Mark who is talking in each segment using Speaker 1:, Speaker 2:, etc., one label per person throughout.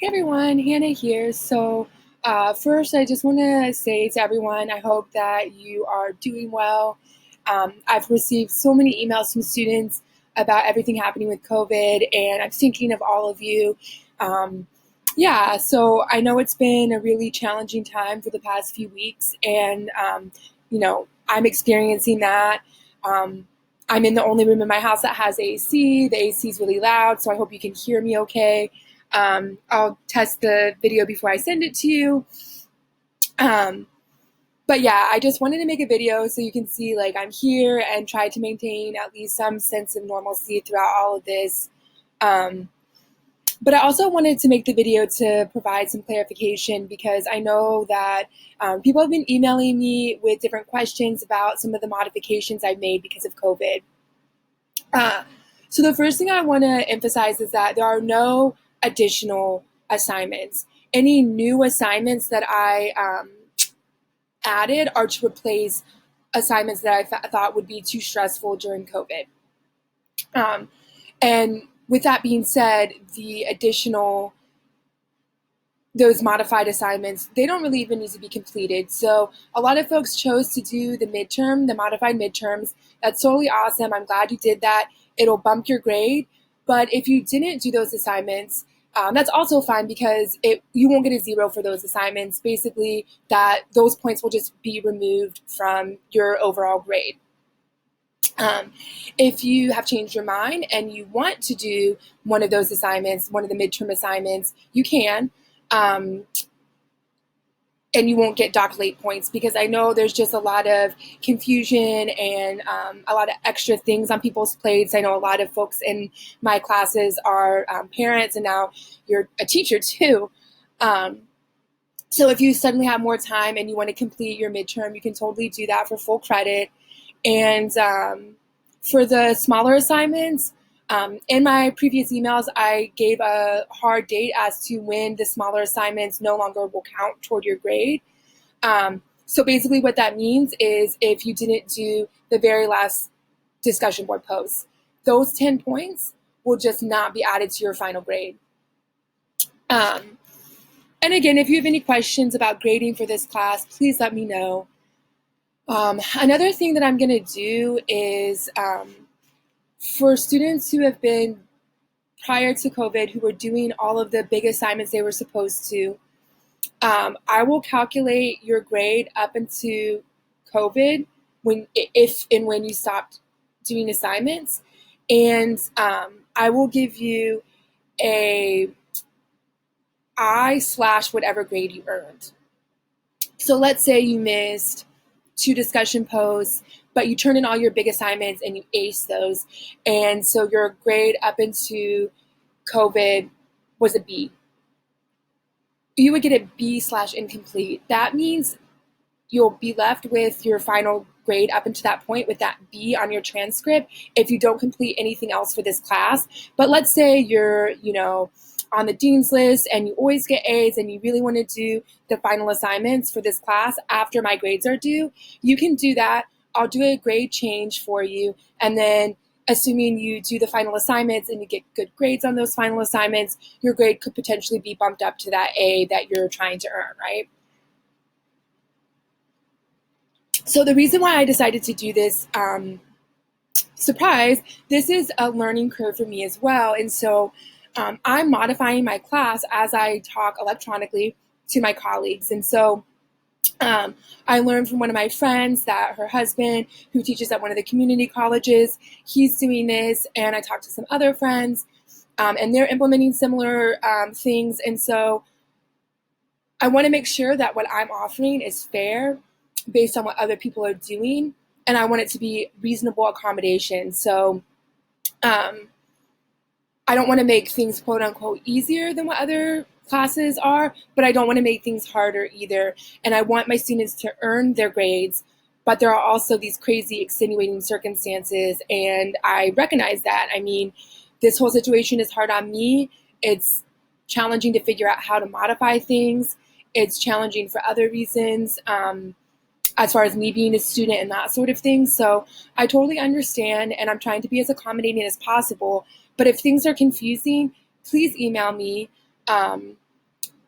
Speaker 1: Hey everyone, Hannah here. First, I just want to say to everyone, I hope that you are doing well. I've received so many emails from students about everything happening with COVID, and I'm thinking of all of you. Um, so I know it's been a really challenging time for the past few weeks, and I'm experiencing that. Um, I'm in the only room in my house that has AC. The AC is really loud, so I hope you can hear me okay. I'll test the video before I send it to you. Um, but yeah, I just wanted to make a video so you can see like I'm here and try to maintain at least some sense of normalcy throughout all of this. Um, but I also wanted to make the video to provide some clarification because I know that people have been emailing me with different questions about some of the modifications I've made because of COVID. Uh, so the first thing I want to emphasize is that there are no additional assignments. Any new assignments that I added are to replace assignments that I thought would be too stressful during COVID. Um, and with that being said, those modified assignments, they don't really even need to be completed. So a lot of folks chose to do the modified midterms. That's totally awesome. I'm glad you did that. It'll bump your grade. But if you didn't do those assignments, that's also fine because you won't get a 0 for those assignments. Basically, that those points will just be removed from your overall grade. If you have changed your mind and you want to do one of those assignments, one of the midterm assignments, you can. Um, and you won't get docked late points because I know there's just a lot of confusion and a lot of extra things on people's plates. I know a lot of folks in my classes are parents, and now you're a teacher too. So if you suddenly have more time and you want to complete your midterm, you can totally do that for full credit. And for the smaller assignments, in my previous emails, I gave a hard date as to when the smaller assignments no longer will count toward your grade. So basically what that means is if you didn't do the very last discussion board post, those 10 points will just not be added to your final grade. And again, if you have any questions about grading for this class, please let me know. Another thing that I'm going to do is for students who have been prior to COVID, who were doing all of the big assignments they were supposed to, I will calculate your grade up into COVID if and when you stopped doing assignments, and I will give you a I/whatever grade you earned. So let's say you missed 2 discussion posts, but you turned in all your big assignments and you aced those. And so your grade up into COVID was a B. You would get a B/incomplete. That means you'll be left with your final grade up until that point with that B on your transcript if you don't complete anything else for this class. But let's say you're, on the dean's list and you always get A's and you really want to do the final assignments for this class after my grades are due, you can do that. I'll do a grade change for you. And then assuming you do the final assignments and you get good grades on those final assignments, your grade could potentially be bumped up to that A that you're trying to earn, right? So the reason why I decided to do this, surprise, this is a learning curve for me as well. And so I'm modifying my class as I talk electronically to my colleagues. And so I learned from one of my friends that her husband, who teaches at one of the community colleges, he's doing this. And I talked to some other friends, and they're implementing similar things. And so I want to make sure that what I'm offering is fair based on what other people are doing, and I want it to be reasonable accommodation. So I don't want to make things quote unquote easier than what other classes are, but I don't want to make things harder either. And I want my students to earn their grades, but there are also these crazy extenuating circumstances, and I recognize that. I mean, this whole situation is hard on me. It's challenging to figure out how to modify things. It's challenging for other reasons. As far as me being a student and that sort of thing. So I totally understand, and I'm trying to be as accommodating as possible. But if things are confusing, please email me.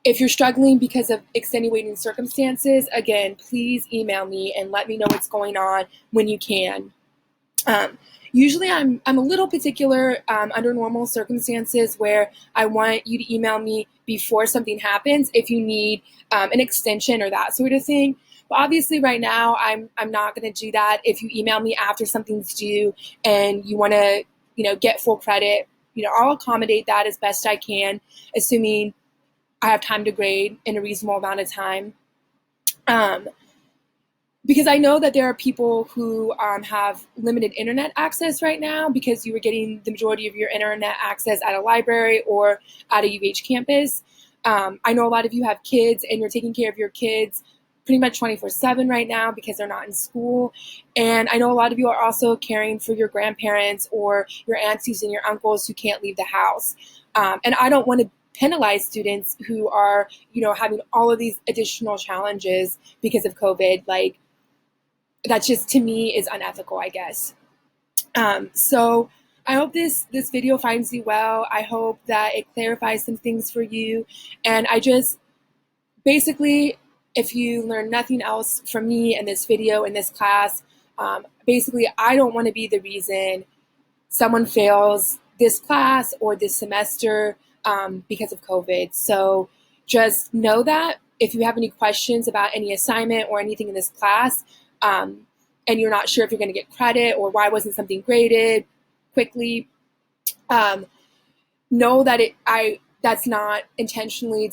Speaker 1: If you're struggling because of extenuating circumstances, again, please email me and let me know what's going on when you can. Usually I'm a little particular under normal circumstances where I want you to email me before something happens if you need an extension or that sort of thing. But obviously right now I'm not going to do that. If you email me after something's due and you want to, get full credit, I'll accommodate that as best I can, assuming I have time to grade in a reasonable amount of time. Because I know that there are people who have limited internet access right now because you were getting the majority of your internet access at a library or at a UH campus. I know a lot of you have kids and you're taking care of your kids pretty much 24/7 right now because they're not in school. And I know a lot of you are also caring for your grandparents or your aunties and your uncles who can't leave the house. And I don't want to penalize students who are, having all of these additional challenges because of COVID. Like, that just to me is unethical, I guess. So I hope this video finds you well. I hope that it clarifies some things for you. And I just basically, if you learn nothing else from me in this video, in this class, basically I don't want to be the reason someone fails this class or this semester because of COVID. So just know that if you have any questions about any assignment or anything in this class, and you're not sure if you're going to get credit or why wasn't something graded quickly, know that that's not intentionally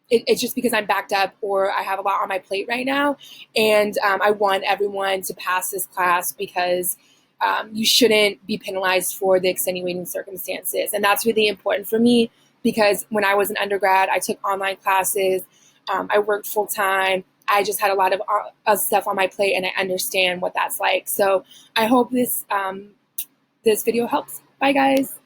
Speaker 1: it's just because I'm backed up or I have a lot on my plate right now, and I want everyone to pass this class because you shouldn't be penalized for the extenuating circumstances. And that's really important for me because when I was an undergrad, I took online classes, I worked full time. I just had a lot of stuff on my plate, and I understand what that's like. So I hope this video helps. Bye, guys.